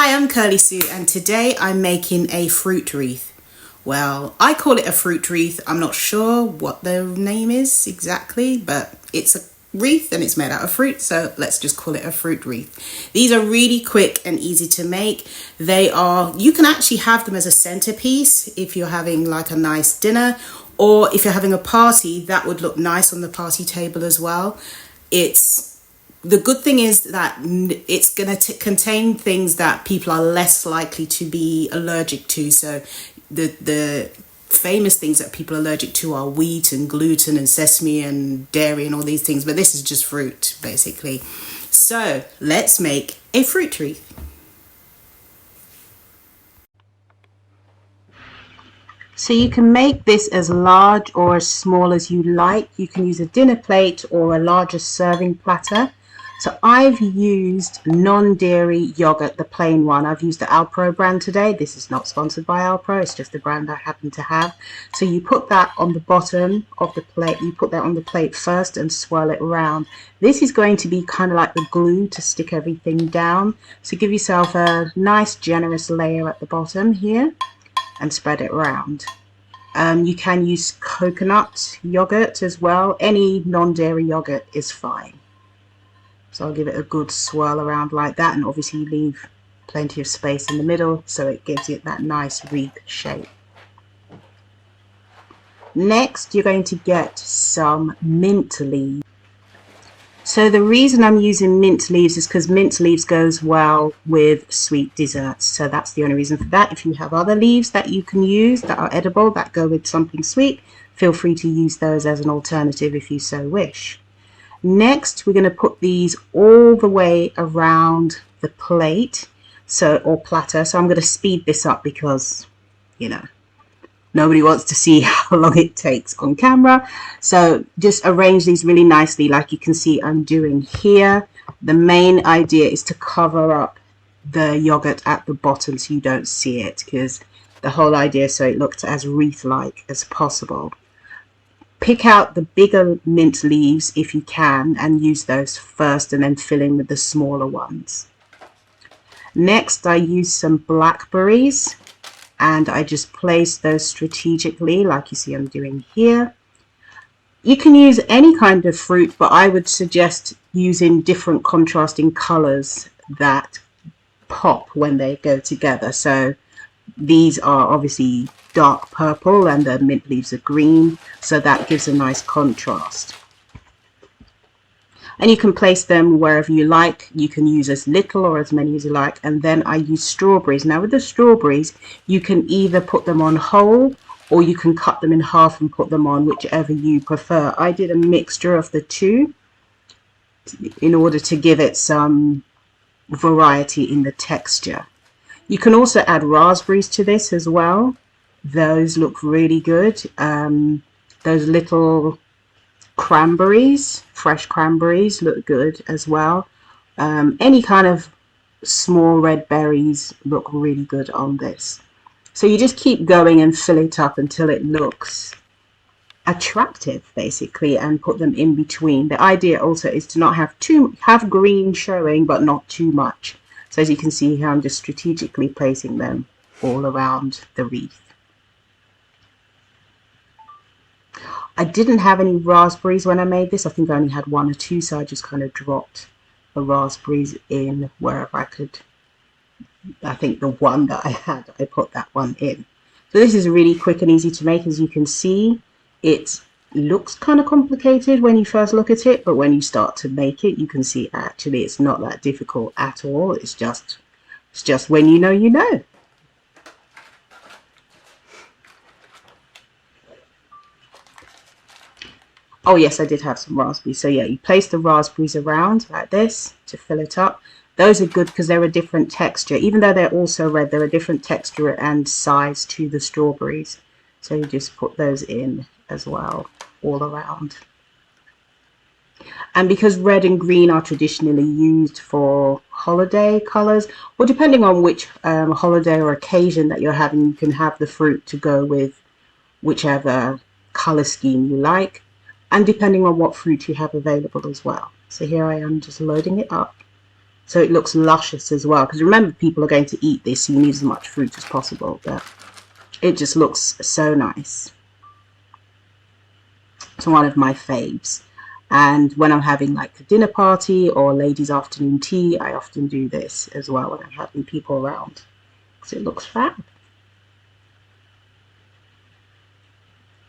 Hi, I'm Kirly-sue and today I'm making a fruit wreath. Well, I call it a fruit wreath. I'm not sure what the name is exactly, but it's a wreath and it's made out of fruit, so let's just call it a fruit wreath. These are really quick and easy to make. You can actually have them as a centerpiece if you're having like a nice dinner, or if you're having a party, that would look nice on the party table as well. The good thing is that it's going to contain things that people are less likely to be allergic to. So the famous things that people are allergic to are wheat and gluten and sesame and dairy and all these things. But this is just fruit, basically. So let's make a fruit wreath. So you can make this as large or as small as you like. You can use a dinner plate or a larger serving platter. So I've used non-dairy yogurt, the plain one. I've used the Alpro brand today. This is not sponsored by Alpro, it's just the brand I happen to have. So you put that on the bottom of the plate. You put that on the plate first and swirl it around. This is going to be kind of like the glue to stick everything down. So give yourself a nice generous layer at the bottom here and spread it around. You can use coconut yogurt as well. Any non-dairy yogurt is fine. So I'll give it a good swirl around like that, and obviously leave plenty of space in the middle so it gives it that nice wreath shape. Next, you're going to get some mint leaves. So the reason I'm using mint leaves is because mint leaves goes well with sweet desserts. So that's the only reason for that. If you have other leaves that you can use that are edible, that go with something sweet, feel free to use those as an alternative if you so wish. Next, we're going to put these all the way around the plate, or platter. So I'm going to speed this up because, nobody wants to see how long it takes on camera. So just arrange these really nicely like you can see I'm doing here. The main idea is to cover up the yogurt at the bottom so you don't see it, because the whole idea is so it looks as wreath-like as possible. Pick out the bigger mint leaves if you can and use those first, and then fill in with the smaller ones. Next, I use some blackberries and I just place those strategically like you see I'm doing here. You can use any kind of fruit, but I would suggest using different contrasting colors that pop when they go together. So these are obviously dark purple and the mint leaves are green, so that gives a nice contrast. And you can place them wherever you like. You can use as little or as many as you like. And then I use strawberries. Now with the strawberries, you can either put them on whole or you can cut them in half and put them on, whichever you prefer. I did a mixture of the two in order to give it some variety in the texture. You can also add raspberries to this as well. Those look really good. Those little cranberries, fresh cranberries, look good as well. Any kind of small red berries look really good on this. So you just keep going and fill it up until it looks attractive, basically, and put them in between. The idea also is to not have green showing, but not too much. So as you can see here, I'm just strategically placing them all around the wreath. I didn't have any raspberries when I made this. I think I only had one or two, so I just kind of dropped the raspberries in wherever I could. I think the one that I had, I put that one in. So this is really quick and easy to make. As you can see, it looks kind of complicated when you first look at it, but when you start to make it, you can see actually it's not that difficult at all. It's just when you know, you know. Oh yes, I did have some raspberries. So yeah, you place the raspberries around like this to fill it up. Those are good because they're a different texture. Even though they're also red, they're a different texture and size to the strawberries. So you just put those in as well, all around. And because red and green are traditionally used for holiday colors, or depending on which holiday or occasion that you're having, you can have the fruit to go with whichever color scheme you like, and depending on what fruit you have available as well. So here I am just loading it up. so it looks luscious as well. Because remember, people are going to eat this, so you need as much fruit as possible, but it just looks so nice. It's one of my faves. And when I'm having like a dinner party or ladies' afternoon tea, I often do this as well when I'm having people around, because it looks fab.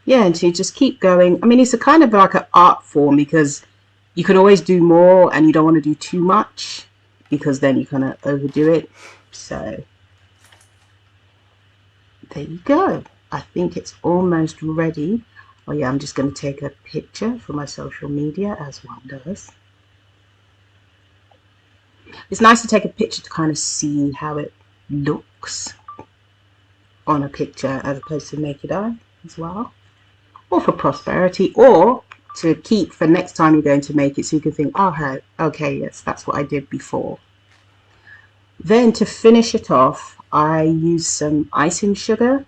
Yeah, and so you just keep going. I mean, it's a kind of like an art form, because you can always do more and you don't want to do too much, because then you kind of overdo it. So there you go. I think it's almost ready. Oh yeah, I'm just going to take a picture for my social media, as one does. It's nice to take a picture to kind of see how it looks on a picture as opposed to naked eye as well, or for prosperity, or to keep for next time you're going to make it, so you can think, oh, okay, yes, that's what I did before. Then to finish it off, I use some icing sugar.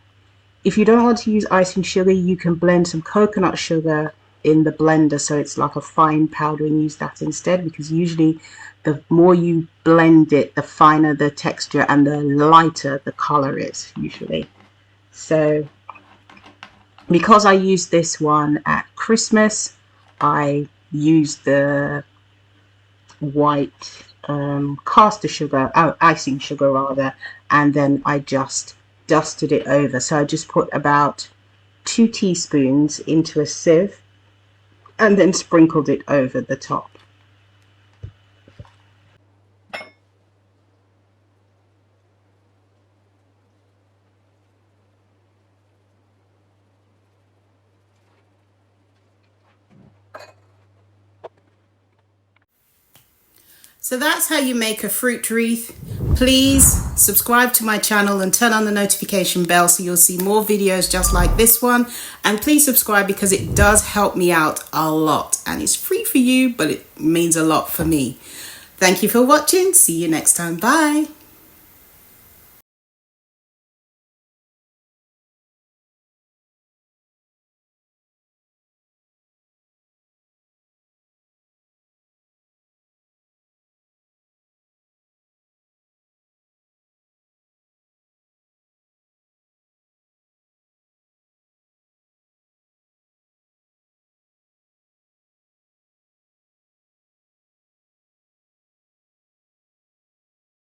If you don't want to use icing sugar, you can blend some coconut sugar in the blender so it's like a fine powder, and use that instead, because usually the more you blend it, the finer the texture and the lighter the color is usually. So because I used this one at Christmas, I used the white caster sugar, icing sugar rather, and then I just dusted it over. So I just put about 2 teaspoons into a sieve and then sprinkled it over the top. So that's how you make a fruit wreath. Please subscribe to my channel and turn on the notification bell so you'll see more videos just like this one. And please subscribe, because it does help me out a lot. And it's free for you, but it means a lot for me. Thank you for watching. See you next time. Bye.